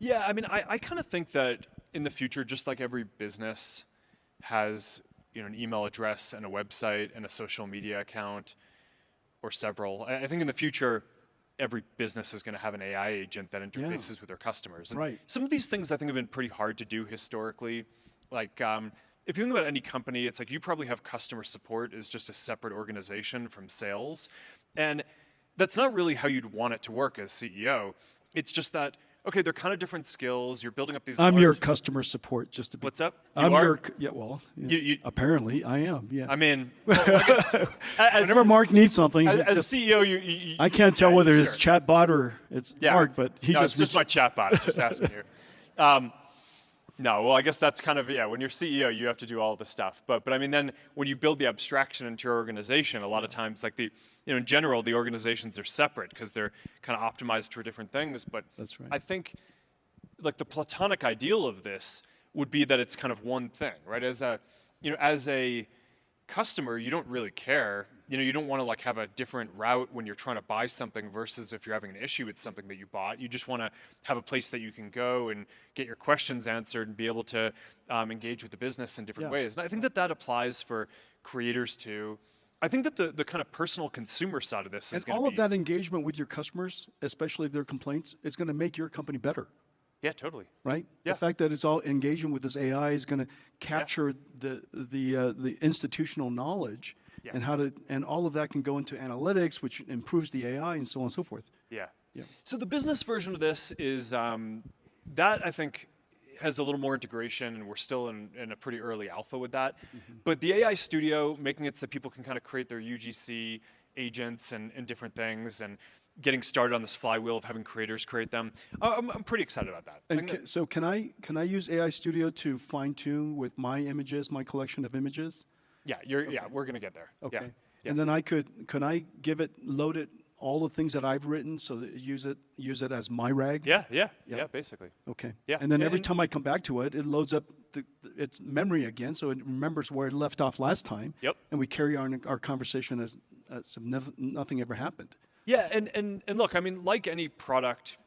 Yeah, I mean, I kind of think that in the future, just like every business has, an email address and a website and a social media account, or several. I think in the future, every business is going to have an AI agent that interfaces with their customers. And some of these things I think have been pretty hard to do historically. Like, if you think about any company, it's like you probably have customer support as just a separate organization from sales. And that's not really how you'd want it to work as CEO. It's just that, okay, they're kind of different skills. You're building up these I'm your customer support, just to be. What's up? Apparently I am, yeah. I mean, well, whenever Mark needs something. As CEO, I can't tell whether it's chatbot or it's Mark, but it's just my chatbot just asking you. No, well, I guess that's kind of, when you're CEO, you have to do all this stuff. But I mean, then when you build the abstraction into your organization, a lot of times, like in general, the organizations are separate because they're kind of optimized for different things. But that's right. I think, like, the platonic ideal of this would be that it's kind of one thing, right? As a customer, you don't really care. You don't want to like have a different route when you're trying to buy something versus if you're having an issue with something that you bought. You just want to have a place that you can go and get your questions answered and be able to engage with the business in different ways. And I think that applies for creators too. I think that the kind of personal consumer side of this is going to be... all of that engagement with your customers, especially their complaints, is going to make your company better. Yeah, totally. Right? Yeah. The fact that it's all engaging with this AI is going to capture the institutional knowledge and all of that can go into analytics, which improves the AI and so on and so forth. Yeah. So the business version of this is that I think has a little more integration, and we're still in a pretty early alpha with that. But the AI Studio, making it so that people can kind of create their UGC agents and different things, and getting started on this flywheel of having creators create them. I'm pretty excited about that. And so can I use AI Studio to fine tune with my images, my collection of images? Yeah, we're gonna get there. Okay. Yeah. And then could I load it all the things that I've written, so that use it as my RAG? Yeah, basically. Okay. Yeah. And then every time I come back to it, it loads up its memory again, so it remembers where it left off last time. Yep. And we carry on our conversation as nothing ever happened. Yeah, and look, I mean, like any product,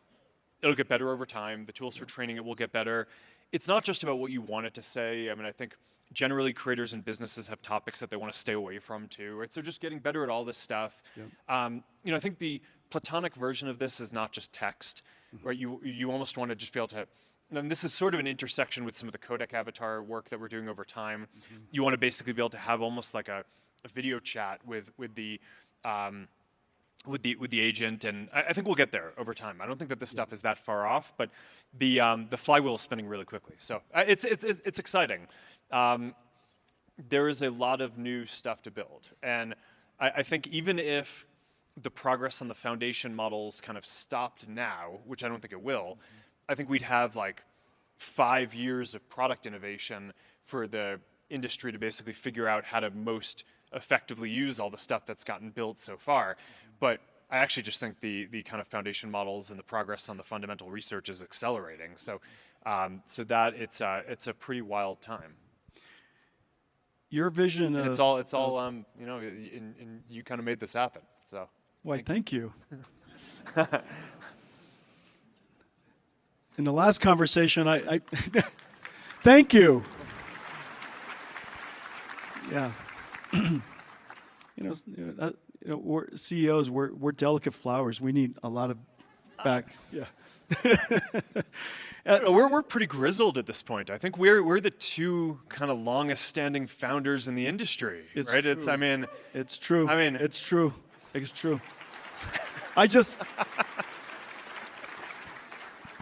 it'll get better over time. The tools for training it will get better. It's not just about what you want it to say. I mean, I think generally creators and businesses have topics that they want to stay away from too, right? So just getting better at all this stuff. Yep. I think the platonic version of this is not just text, right? You almost want to just be able to, and this is sort of an intersection with some of the codec avatar work that we're doing over time. You want to basically be able to have almost like a video chat with the agent, and I think we'll get there over time. I don't think that this stuff is that far off, but the flywheel is spinning really quickly. So it's exciting. There is a lot of new stuff to build, and I think even if the progress on the foundation models kind of stopped now, which I don't think it will, I think we'd have like 5 years of product innovation for the industry to basically figure out how to most effectively use all the stuff that's gotten built so far. But I actually just think the kind of foundation models and the progress on the fundamental research is accelerating. So that it's a pretty wild time. Your vision and it's all and you kind of made this happen. So why, thank you. In the last conversation, I thank you. Yeah. We're CEOs. We're delicate flowers. We need a lot of back. Yeah. We're pretty grizzled at this point. I think we're the two kind of longest standing founders in the industry. It's right. True. It's true. It's true. It's true. I just.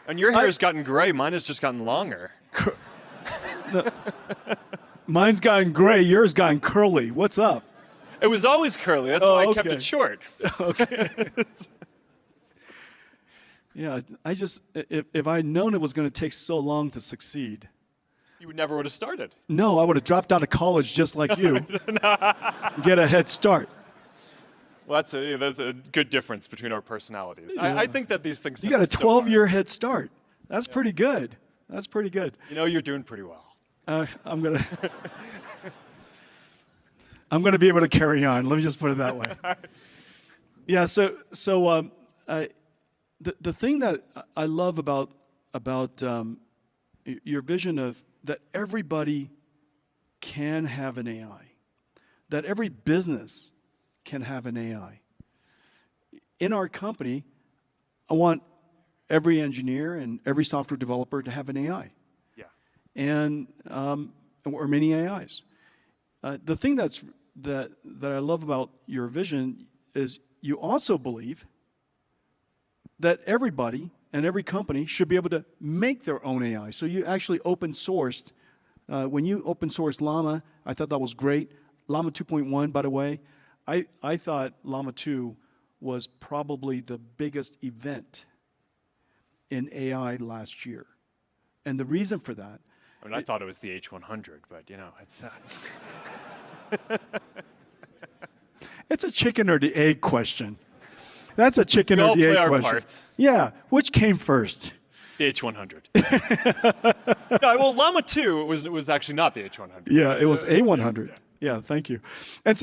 And your hair has gotten gray. Mine has just gotten longer. No. Mine's gotten gray. Yours gotten curly. What's up? It was always curly. That's why I kept it short. Okay. Yeah, I just, if I had known it was going to take so long to succeed. You never would have started. No, I would have dropped out of college just like you. Get a head start. Well, that's a good difference between our personalities. Yeah. I think that these things. You got a 12-year head start. That's pretty good. That's pretty good. You're doing pretty well. I'm gonna be able to carry on. Let me just put it that way. Yeah. So the thing that I love about about your vision of that everybody can have an AI, that every business can have an AI. In our company, I want every engineer and every software developer to have an AI, Yeah. and or many AIs. The thing that I love about your vision is you also believe that everybody and every company should be able to make their own AI. So you actually open sourced. When you open sourced Llama, I thought that was great. Llama 2.1, by the way, I thought Llama 2 was probably the biggest event in AI last year. And the reason for that, I mean, I thought it was the H100, but you know, it's it's a chicken or the egg question. That's a chicken we or all the play egg our question. parts. Yeah, which came first? The H100. No, well, Llama 2 was actually not the H100. Yeah, it was A100. Yeah, thank you. And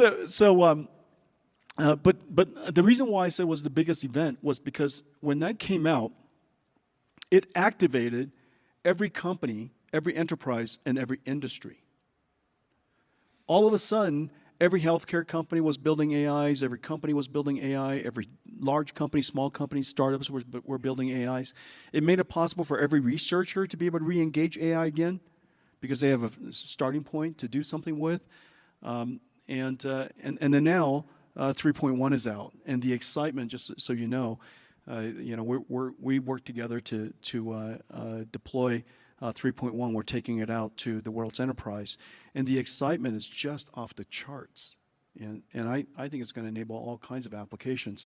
but the reason why I said it was the biggest event was because when that came out, it activated every company, every enterprise, and every industry. All of a sudden, every healthcare company was building AIs, every company was building AI, every large company, small companies, startups were building AIs. It made it possible for every researcher to be able to re-engage AI again because they have a starting point to do something with. And then now 3.1 is out, and the excitement, just so you know, we work together to deploy 3.1. We're taking it out to the world's enterprise, and the excitement is just off the charts. And I think it's going to enable all kinds of applications.